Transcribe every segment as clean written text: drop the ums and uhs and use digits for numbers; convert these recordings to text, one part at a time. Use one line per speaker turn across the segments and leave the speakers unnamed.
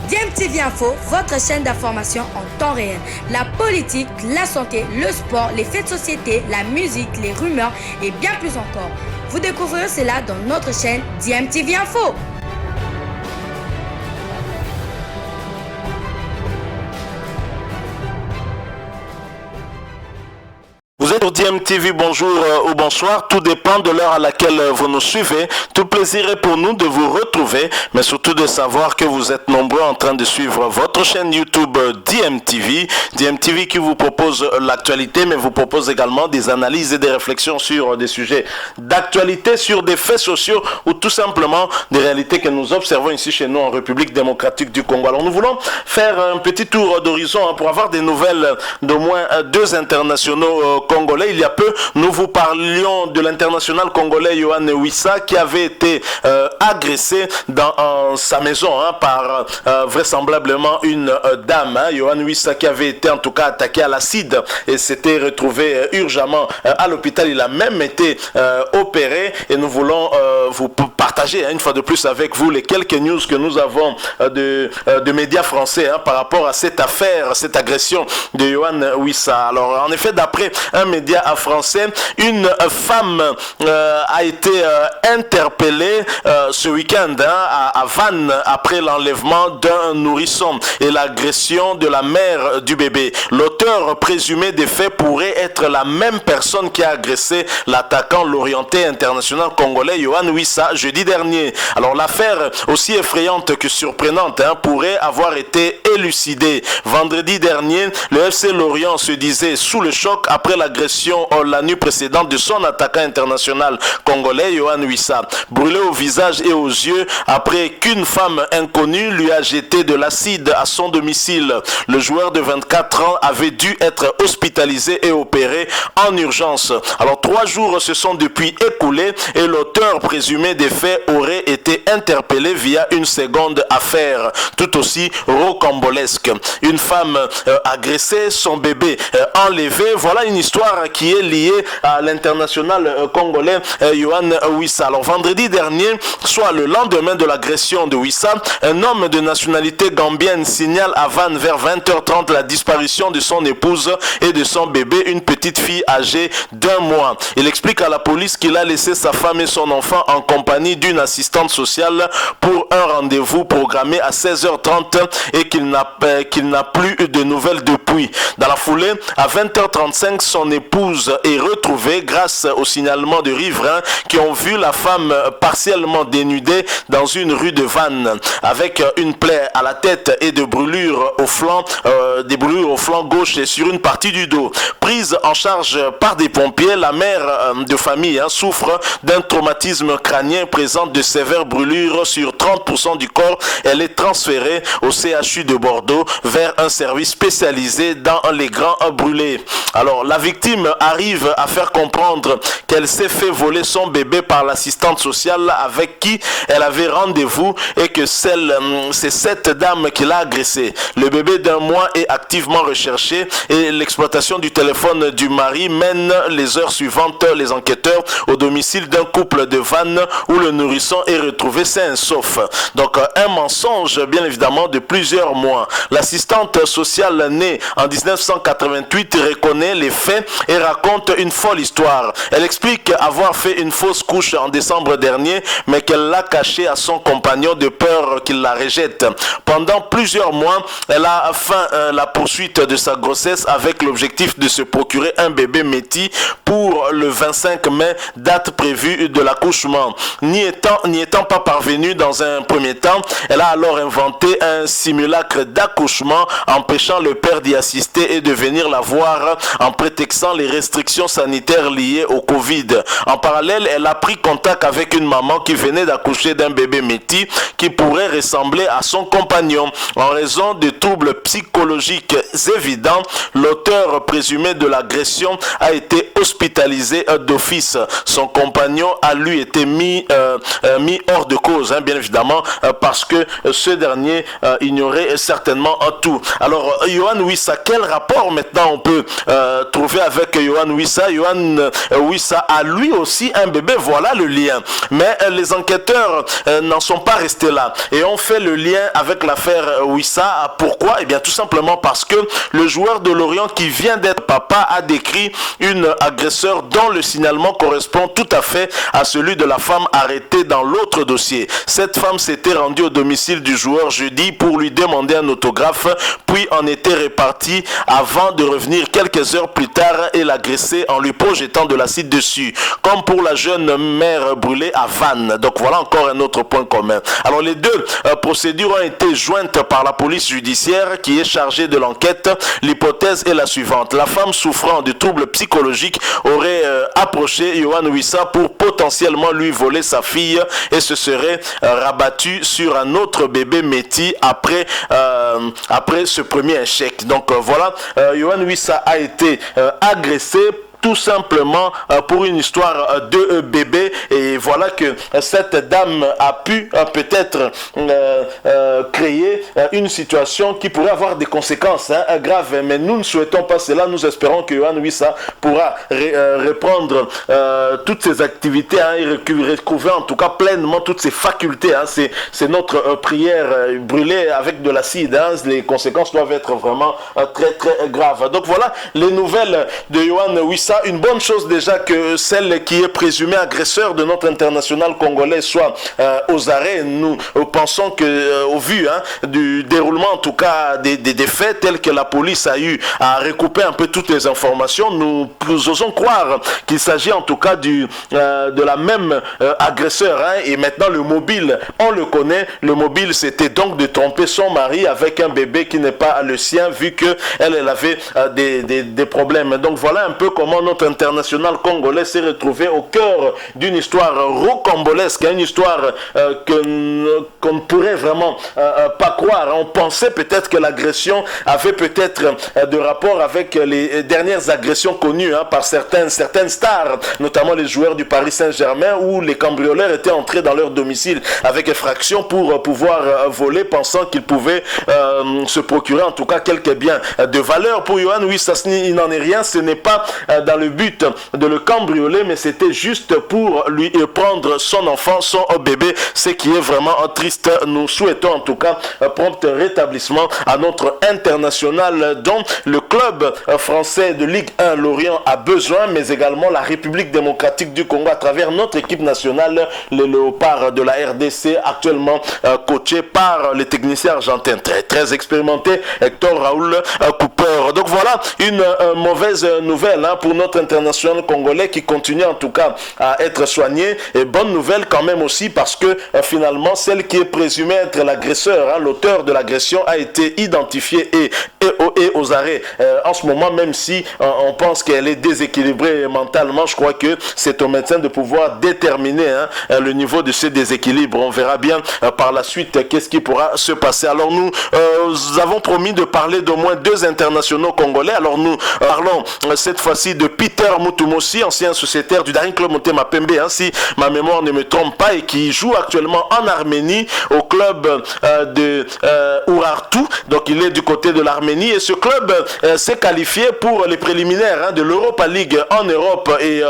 DMTV Info, votre chaîne d'information en temps réel. La politique, la santé, le sport, les faits de société, la musique, les rumeurs et bien plus encore. Vous découvrirez cela dans notre chaîne DMTV Info.
Vous êtes au DMTV, bonjour ou bonsoir, tout dépend de l'heure à laquelle vous nous suivez. Tout plaisir est pour nous de vous retrouver, mais surtout de savoir que vous êtes nombreux en train de suivre votre chaîne YouTube DMTV. DMTV qui vous propose l'actualité, mais vous propose également des analyses et des réflexions sur des sujets d'actualité, sur des faits sociaux ou tout simplement des réalités que nous observons ici chez nous en République démocratique du Congo. Alors nous voulons faire un petit tour d'horizon pour avoir des nouvelles d'au moins deux internationaux congolais. Il y a peu, nous vous parlions de l'international congolais Yohan Wissa qui avait été agressé dans sa maison par vraisemblablement une dame. Yohan Wissa qui avait été en tout cas attaqué à l'acide et s'était retrouvé urgemment à l'hôpital. Il a même été opéré et nous voulons vous partager une fois de plus avec vous les quelques news que nous avons de médias français par rapport à cette affaire, cette agression de Yohan Wissa. Alors en effet, d'après un média français, une femme a été interpellée ce week-end à Vannes après l'enlèvement d'un nourrisson et l'agression de la mère du bébé. L'auteur présumé des faits pourrait être la même personne qui a agressé l'attaquant l'orienté international congolais Yohan Wissa jeudi dernier. Alors l'affaire, aussi effrayante que surprenante, pourrait avoir été élucidée. Vendredi dernier, le FC Lorient se disait sous le choc après l'agression la nuit précédente de son attaquant international congolais Yohan Wissa, brûlé au visage et aux yeux après qu'une femme inconnue lui a jeté de l'acide à son domicile. Le joueur de 24 ans avait dû être hospitalisé et opéré en urgence. Alors 3 jours se sont depuis écoulés et l'auteur présumé des faits aurait été interpellé via une seconde affaire tout aussi rocambolesque. Une femme agressée, son bébé enlevé, voilà une histoire qui est liée à l'international congolais Yohan Wissa. Alors vendredi dernier, soit le lendemain de l'agression de Wissa, un homme de nationalité gambienne signale à Vannes vers 20h30 la disparition de son épouse et de son bébé, une petite fille âgée d'1 mois. Il explique à la police qu'il a laissé sa femme et son enfant en compagnie d'une assistante sociale pour un rendez-vous programmé à 16h30 et qu'il n'a plus de nouvelles depuis. Dans la foulée, à 20h35, son épouse est retrouvée grâce au signalement de riverains qui ont vu la femme partiellement dénudée dans une rue de Vannes avec une plaie à la tête et de brûlures au flanc, des brûlures au flanc gauche et sur une partie du dos. Prise en charge par des pompiers, la mère de famille souffre d'un traumatisme crânien, présente de sévères brûlures sur 30% du corps. Elle est transférée au CHU de Bordeaux vers un service spécialisé dans les grands brûlés. Alors la victime arrive à faire comprendre qu'elle s'est fait voler son bébé par l'assistante sociale avec qui elle avait rendez-vous et que c'est cette dame qui l'a agressée. Le bébé d'1 mois est activement recherché et l'exploitation du téléphone du mari mène les heures suivantes les enquêteurs au domicile d'un couple de Vannes où le nourrisson est retrouvé sain et sauf. Donc un mensonge bien évidemment de plusieurs mois. L'assistante sociale née en 1988 reconnaît les faits et raconte une folle histoire. Elle explique avoir fait une fausse couche en décembre dernier, mais qu'elle l'a cachée à son compagnon de peur qu'il la rejette. Pendant plusieurs mois, elle a feint la poursuite de sa grossesse avec l'objectif de se procurer un bébé métis pour le 25 mai, date prévue de l'accouchement. N'y étant pas parvenue dans un premier temps, elle a alors inventé un simulacre d'accouchement empêchant le père d'y assister et de venir la voir en prétextant les restrictions sanitaires liées au Covid. En parallèle, elle a pris contact avec une maman qui venait d'accoucher d'un bébé métis qui pourrait ressembler à son compagnon. En raison de troubles psychologiques évidents, l'auteur présumé de l'agression a été hospitalisé d'office. Son compagnon a lui été mis hors de cause, bien évidemment, parce que ce dernier ignorait certainement tout. Alors, Yohan Wissa, quel rapport maintenant on peut trouver avec Yohan Wissa. Yohan Wissa a lui aussi un bébé, voilà le lien. Mais les enquêteurs n'en sont pas restés là et ont fait le lien avec l'affaire Wissa. Pourquoi? Eh bien tout simplement parce que le joueur de Lorient qui vient d'être papa a décrit une agresseur dont le signalement correspond tout à fait à celui de la femme arrêtée dans l'autre dossier. Cette femme s'était rendue au domicile du joueur jeudi pour lui demander un autographe, puis en était répartie avant de revenir quelques heures plus tard et l'agresser en lui projetant de l'acide dessus, comme pour la jeune mère brûlée à Vannes. Donc voilà encore un autre point commun. Alors les deux procédures ont été jointes par la police judiciaire qui est chargée de l'enquête. L'hypothèse est la suivante. La femme souffrant de troubles psychologiques aurait approché Yohan Wissa pour potentiellement lui voler sa fille et se serait rabattue sur un autre bébé Métis après ce premier échec. Donc voilà, Yohan Wissa a été agressé tout simplement pour une histoire de bébé, et voilà que cette dame a pu peut-être créer une situation qui pourrait avoir des conséquences graves, mais nous ne souhaitons pas cela. Nous espérons que Yohan Wissa pourra reprendre toutes ses activités et recouvrir en tout cas pleinement toutes ses facultés. C'est notre prière. Brûlée avec de l'acide, les conséquences doivent être vraiment très très graves. Donc voilà les nouvelles de Yohan Wissa. Une bonne chose déjà que celle qui est présumée agresseur de notre international congolais soit aux arrêts. Nous pensons que au vu du déroulement en tout cas des faits tels que la police a eu à recouper un peu toutes les informations, nous osons croire qu'il s'agit en tout cas de la même agresseur. Et maintenant le mobile, on le connaît. Le mobile, c'était donc de tromper son mari avec un bébé qui n'est pas le sien, vu que elle avait des problèmes. Donc voilà un peu comment notre international congolais s'est retrouvé au cœur d'une histoire rocambolesque, une histoire qu'on ne pourrait vraiment pas croire. On pensait peut-être que l'agression avait peut-être de rapport avec les dernières agressions connues par certaines stars, notamment les joueurs du Paris Saint-Germain, où les cambrioleurs étaient entrés dans leur domicile avec effraction pour pouvoir voler, pensant qu'ils pouvaient se procurer en tout cas quelques biens de valeur. Pour Yohan Wissa, il n'en est rien. Ce n'est pas dans le but de le cambrioler, mais c'était juste pour lui prendre son enfant, son bébé, ce qui est vraiment triste. Nous souhaitons en tout cas prompt rétablissement à notre international dont le club français de Ligue 1 Lorient a besoin, mais également la République démocratique du Congo à travers notre équipe nationale, les Léopards de la RDC, actuellement coachés par les techniciens argentins très expérimentés, Hector Raoul Cooper. Donc voilà une mauvaise nouvelle pour notre international congolais qui continue en tout cas à être soigné, et bonne nouvelle quand même aussi parce que finalement celle qui est présumée être l'agresseur, l'auteur de l'agression, a été identifiée et aux arrêts en ce moment, même si on pense qu'elle est déséquilibrée mentalement. Je crois que c'est au médecin de pouvoir déterminer le niveau de ce déséquilibre. On verra bien par la suite qu'est-ce qui pourra se passer. Alors nous avons promis de parler d'au moins deux internationaux congolais. Alors nous parlons cette fois-ci de Peter Mutumossi, ancien sociétaire du Daring Club Motema Pembe, si ma mémoire ne me trompe pas, et qui joue actuellement en Arménie au club de Urartu. Donc il est du côté de l'Arménie, et ce club s'est qualifié pour les préliminaires de l'Europa League en Europe, et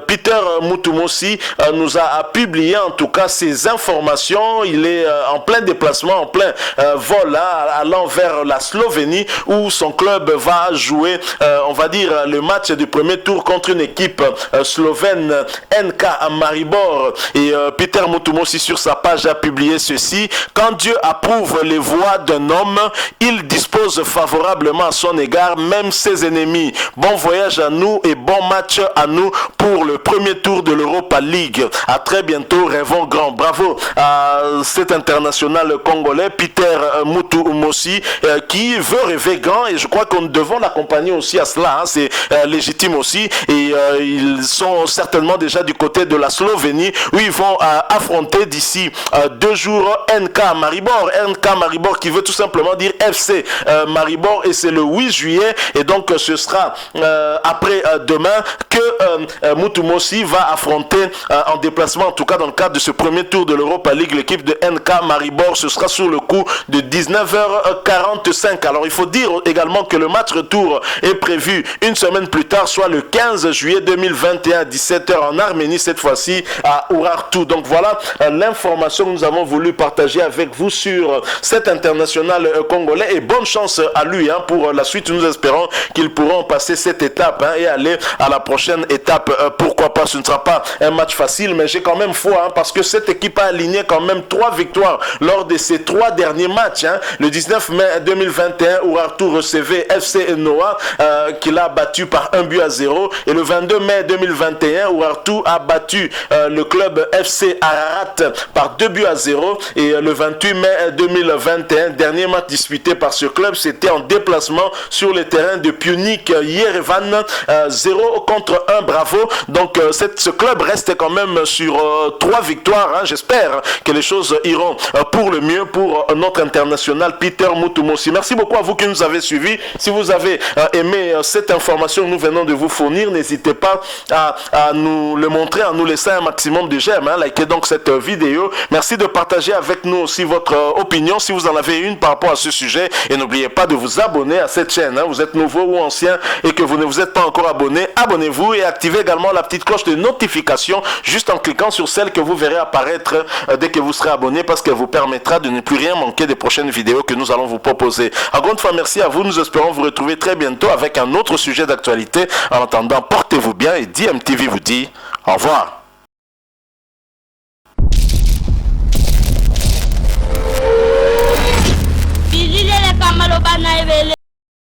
Peter Mutumossi nous a publié en tout cas ces informations. Il est en plein déplacement, en plein vol allant vers la Slovénie, où son club va jouer on va dire le match du premier tour contre une équipe slovène, NK Maribor. Et Peter Mutumossi sur sa page a publié ceci: quand Dieu approuve les voies d'un homme, il dispose favorablement à son égard même ses ennemis. Bon voyage à nous et bon match à nous pour le premier tour de l'Europa League. À très bientôt, rêvons grand. Bravo à cet international congolais Peter Mutumossi qui veut rêver grand, et je crois qu'on devons l'accompagner aussi à cela. C'est légitime aussi, et ils sont certainement déjà du côté de la Slovénie où ils vont affronter d'ici 2 jours NK Maribor. NK Maribor qui veut tout simplement dire FC Maribor, et c'est le 8 juillet juillet. Et donc, ce sera après demain que Moutoumossi va affronter en déplacement, en tout cas dans le cadre de ce premier tour de l'Europa League, l'équipe de NK Maribor. Ce sera sur le coup de 19h45. Alors, il faut dire également que le match retour est prévu une semaine plus tard, soit le 15 juillet 2021 à 17h en Arménie, cette fois-ci à Urartu. Donc voilà l'information que nous avons voulu partager avec vous sur cet international congolais, et bonne chance à lui pour la suite. Nous espérons qu'ils pourront passer cette étape et aller à la prochaine étape. Pourquoi pas, ce ne sera pas un match facile, mais j'ai quand même foi parce que cette équipe a aligné quand même 3 victoires lors de ces 3 derniers matchs. Le 19 mai 2021, Urartu recevait FC Noah qui l'a battu par 1-0, et le 22 mai 2021, Urartu a battu le club FC Ararat par 2-0, et le 28 mai 2021, dernier match disputé par ce club, c'était en déplacement sur le terrain de Pionik Yerevan, 0 contre 1. Bravo. Donc ce club reste quand même sur 3 victoires. J'espère que les choses iront pour le mieux pour notre international Peter Moutoumossi. Merci beaucoup à vous qui nous avez suivis. Si vous avez aimé cette information que nous venons de vous fournir, n'hésitez pas à nous le montrer, à nous laisser un maximum de j'aime. Likez donc cette vidéo. Merci de partager avec nous aussi votre opinion si vous en avez une par rapport à ce sujet, et n'oubliez pas de vous abonner à cette chaîne. Vous êtes nouveau ou ancien et que vous ne vous êtes pas encore abonné, abonnez-vous et activez également la petite cloche de notification juste en cliquant sur celle que vous verrez apparaître dès que vous serez abonné, parce qu'elle vous permettra de ne plus rien manquer des prochaines vidéos que nous allons vous proposer. Encore une fois, merci à vous. Nous espérons vous retrouver très bientôt avec un autre sujet d'actualité. En attendant, portez-vous bien et DMTV vous dit au revoir.
Bilile le kamalo bana evele